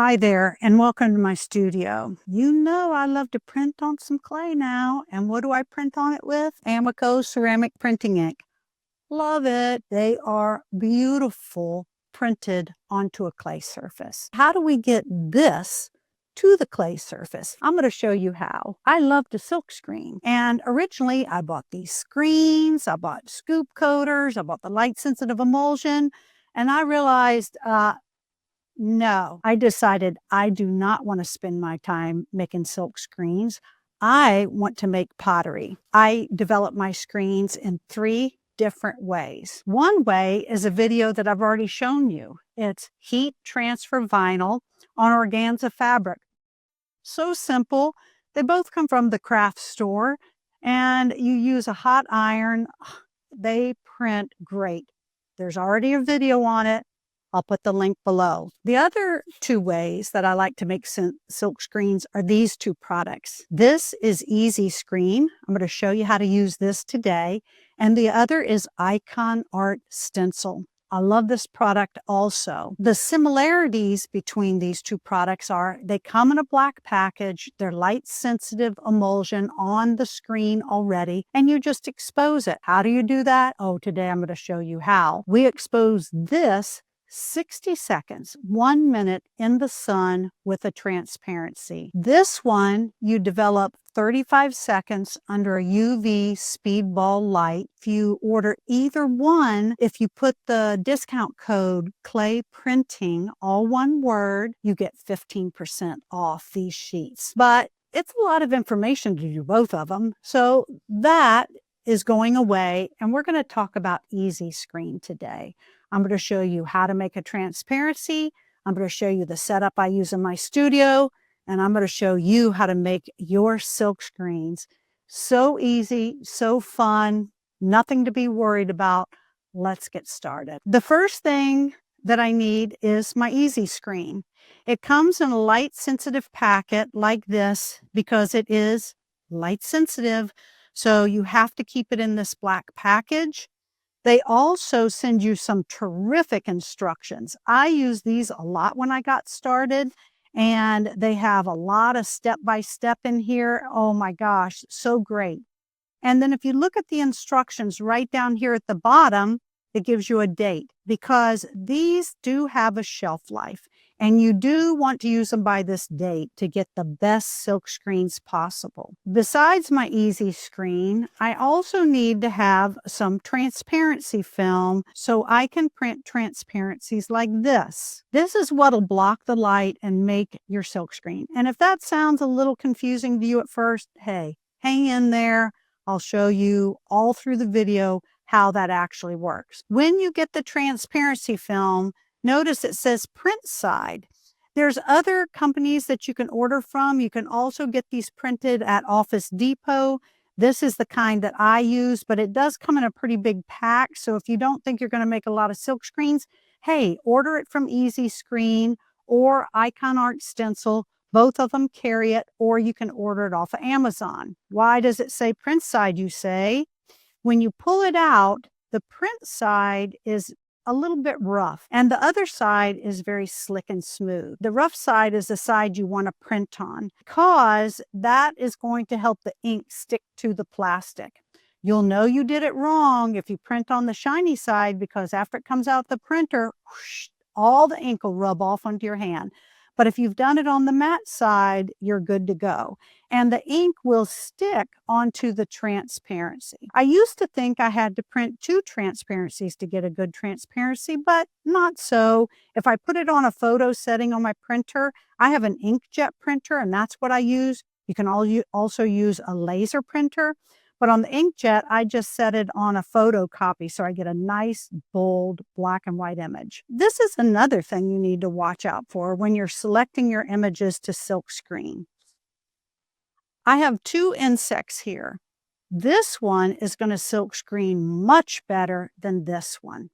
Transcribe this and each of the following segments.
Hi there, and welcome to my studio. You know I love to print on some clay now, and what do I print on it with? Amico ceramic printing ink. Love it. They are beautiful printed onto a clay surface. How do we get this to the clay surface? I'm going to show you how. I love to silk screen, and originally I bought these screens, I bought scoop coaters, I bought the light sensitive emulsion, and I realized no, I decided I do not want to spend my time making silk screens. I want to make pottery. I develop my screens in 3 different ways. One way is a video that I've already shown you. It's heat transfer vinyl on organza fabric. So simple. They both come from the craft store, and you use a hot iron. They print great. There's already a video on it. I'll put the link below. The other 2 ways that I like to make silk screens are these 2 products. This is Easy Screen. I'm going to show you how to use this today. And the other is Ikon Art Stencil. I love this product also. The similarities between these 2 products are they come in a black package, they're light sensitive emulsion on the screen already, and you just expose it. How do you do that? Oh, today I'm going to show you how. We expose this 60 seconds, 1 minute in the sun with a transparency. This one you develop 35 seconds under a UV Speedball Light. If you order either one, if you put the discount code clay printing, all one word, you get 15% off these sheets. But it's a lot of information to do both of them. So that is going away, and we're going to talk about Easy Screen today. I'm going to show you how to make a transparency. I'm going to show you the setup I use in my studio, and I'm going to show you how to make your silk screens. So easy, so fun, nothing to be worried about. Let's get started. The first thing that I need is my Easy Screen. It comes in a light sensitive packet like this because it is light sensitive. So you have to keep it in this black package. They also send you some terrific instructions. I use these a lot when I got started, and they have a lot of step-by-step in here. Oh my gosh, so great. And then if you look at the instructions right down here at the bottom, it gives you a date because these do have a shelf life, and you do want to use them by this date to get the best silk screens possible. Besides my Easy Screen, I also need to have some transparency film so I can print transparencies like this. This is what'll block the light and make your silk screen. And if that sounds a little confusing to you at first, hey, hang in there. I'll show you all through the video how that actually works. When you get the transparency film, notice it says print side. There's other companies that you can order from. You can also get these printed at Office Depot. This is the kind that I use, but it does come in a pretty big pack. So if you don't think you're going to make a lot of silk screens, hey, order it from Easy Screen or Ikon Art Stencil. Both of them carry it, or you can order it off of Amazon. Why does it say print side, you say? When you pull it out, the print side is a little bit rough, and the other side is very slick and smooth. The rough side is the side you want to print on because that is going to help the ink stick to the plastic. You'll know you did it wrong if you print on the shiny side because after it comes out the printer, whoosh, all the ink will rub off onto your hand. But if you've done it on the matte side, you're good to go. And the ink will stick onto the transparency. I used to think I had to print 2 transparencies to get a good transparency, but not so. If I put it on a photo setting on my printer, I have an inkjet printer, and that's what I use. You can also use a laser printer. But on the inkjet, I just set it on a photocopy so I get a nice, bold, black and white image. This is another thing you need to watch out for when you're selecting your images to silk screen. I have 2 insects here. This one is going to silk screen much better than this one.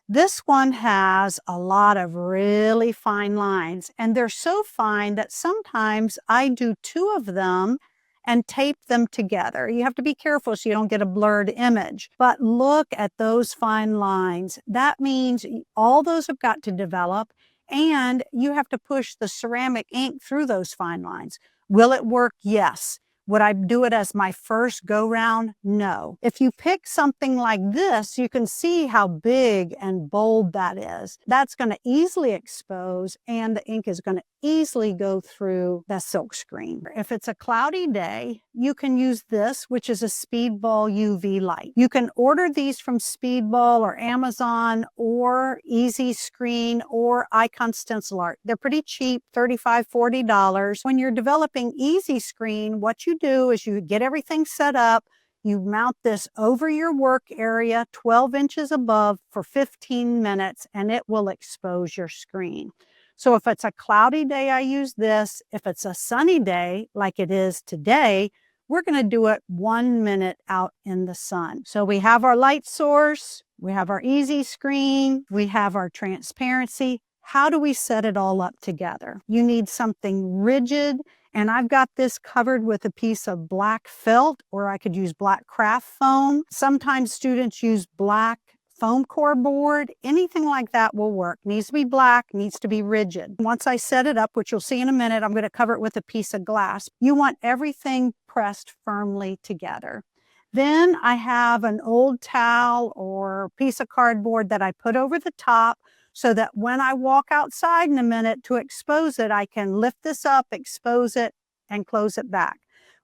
This one has a lot of really fine lines, and they're so fine that sometimes I do 2 of them and tape them together. You have to be careful so you don't get a blurred image. But look at those fine lines. That means all those have got to develop, and you have to push the ceramic ink through those fine lines. Will it work? Yes. Would I do it as my first go round? No. If you pick something like this, you can see how big and bold that is. That's going to easily expose, and the ink is going to easily go through the silk screen. If it's a cloudy day, you can use this, which is a Speedball UV Light. You can order these from Speedball or Amazon or Easy Screen or Ikon Stencil Art. They're pretty cheap, $35, $40. When you're developing Easy Screen, what you do is you get everything set up. You mount this over your work area 12 inches above for 15 minutes, and it will expose your screen. So if it's a cloudy day, I use this. If it's a sunny day, like it is today, we're going to do it 1 minute out in the sun. So we have our light source, we have our easy screen, we have our transparency. How do we set it all up together? You need something rigid, and I've got this covered with a piece of black felt, or I could use black craft foam. Sometimes students use black foam core board. Anything like that will work. Needs to be black, needs to be rigid. Once I set it up, which you'll see in a minute, I'm going to cover it with a piece of glass. You want everything pressed firmly together. Then I have an old towel or piece of cardboard that I put over the top so that when I walk outside in a minute to expose it, I can lift this up, expose it, and close it back.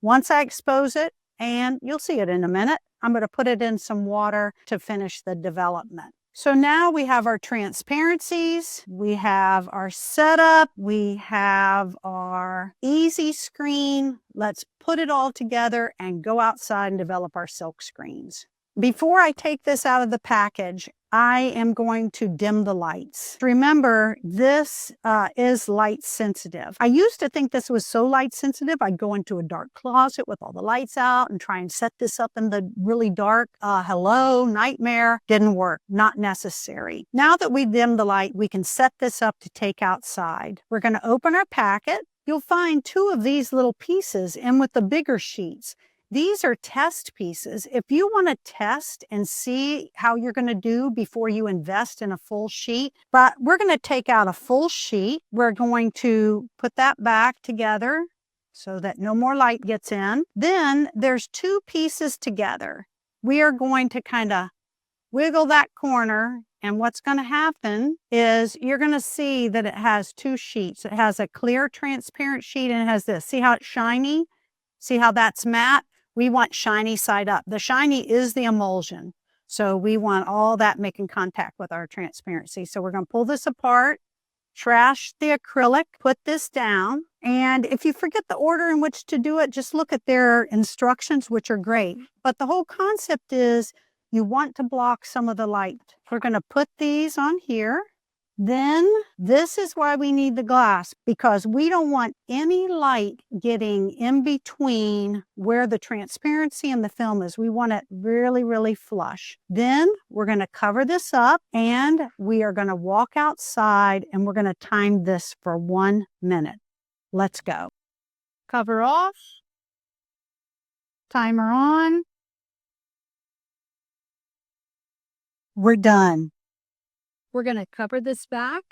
Once I expose it, and you'll see it in a minute, I'm going to put it in some water to finish the development. So now we have our transparencies, we have our setup, we have our easy screen. Let's put it all together and go outside and develop our silk screens. Before I take this out of the package, I am going to dim the lights. Remember, this is light sensitive. I used to think this was so light sensitive, I'd go into a dark closet with all the lights out and try and set this up in the really dark. Hello, nightmare. Didn't work. Not necessary. Now that we dim the light, we can set this up to take outside. We're going to open our packet. You'll find 2 of these little pieces in with the bigger sheets. These are test pieces. If you want to test and see how you're going to do before you invest in a full sheet, but we're going to take out a full sheet. We're going to put that back together so that no more light gets in. Then there's 2 pieces together. We are going to kind of wiggle that corner, and what's going to happen is you're going to see that it has 2 sheets. It has a clear transparent sheet and it has this. See how it's shiny? See how that's matte? We want shiny side up. The shiny is the emulsion. So we want all that making contact with our transparency. So we're going to pull this apart, trash the acrylic, put this down. And if you forget the order in which to do it, just look at their instructions, which are great. But the whole concept is you want to block some of the light. We're going to put these on here. Then this is why we need the glass, because we don't want any light getting in between where the transparency and the film is. We want it really, really flush. Then we're going to cover this up and we are going to walk outside and we're going to time this for 1 minute. Let's go. Cover off. Timer on. We're done. We're going to cover this back.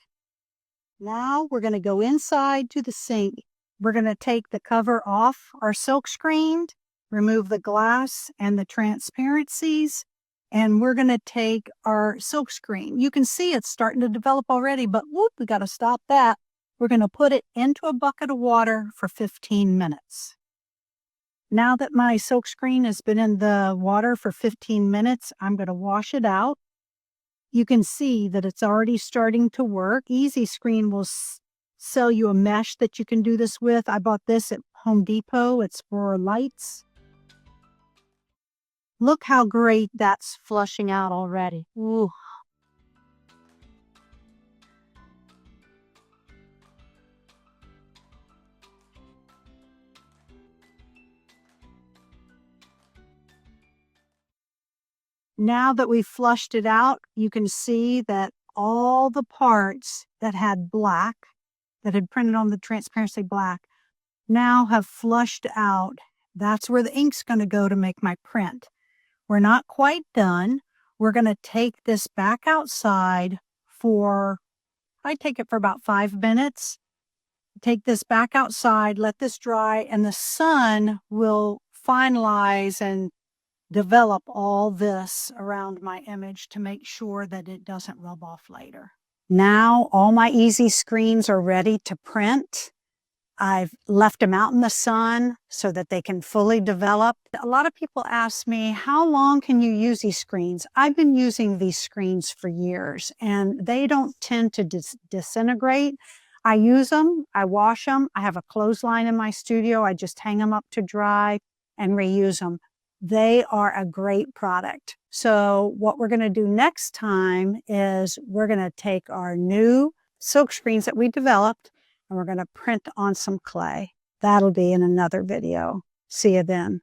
Now we're going to go inside to the sink. We're going to take the cover off our silk screen, remove the glass and the transparencies, and we're going to take our silk screen. You can see it's starting to develop already, but whoop, we got to stop that. We're going to put it into a bucket of water for 15 minutes. Now that my silk screen has been in the water for 15 minutes, I'm going to wash it out. You can see that it's already starting to work. Easy Screen will sell you a mesh that you can do this with. I bought this at Home Depot. It's for lights. Look how great that's flushing out already. Ooh. Now that we've flushed it out, you can see that all the parts that had black, that had printed on the transparency black, now have flushed out. That's where the ink's going to go to make my print. We're not quite done. We're going to take this back outside for I take it for about 5 minutes. Take this back outside, let this dry, and the sun will finalize and develop all this around my image to make sure that it doesn't rub off later. Now all my easy screens are ready to print. I've left them out in the sun so that they can fully develop. A lot of people ask me, how long can you use these screens? I've been using these screens for years and they don't tend to disintegrate. I use them, I wash them. I have a clothesline in my studio. I just hang them up to dry and reuse them. They are a great product. So what we're going to do next time is we're going to take our new silk screens that we developed and we're going to print on some clay. That'll be in another video. See you then.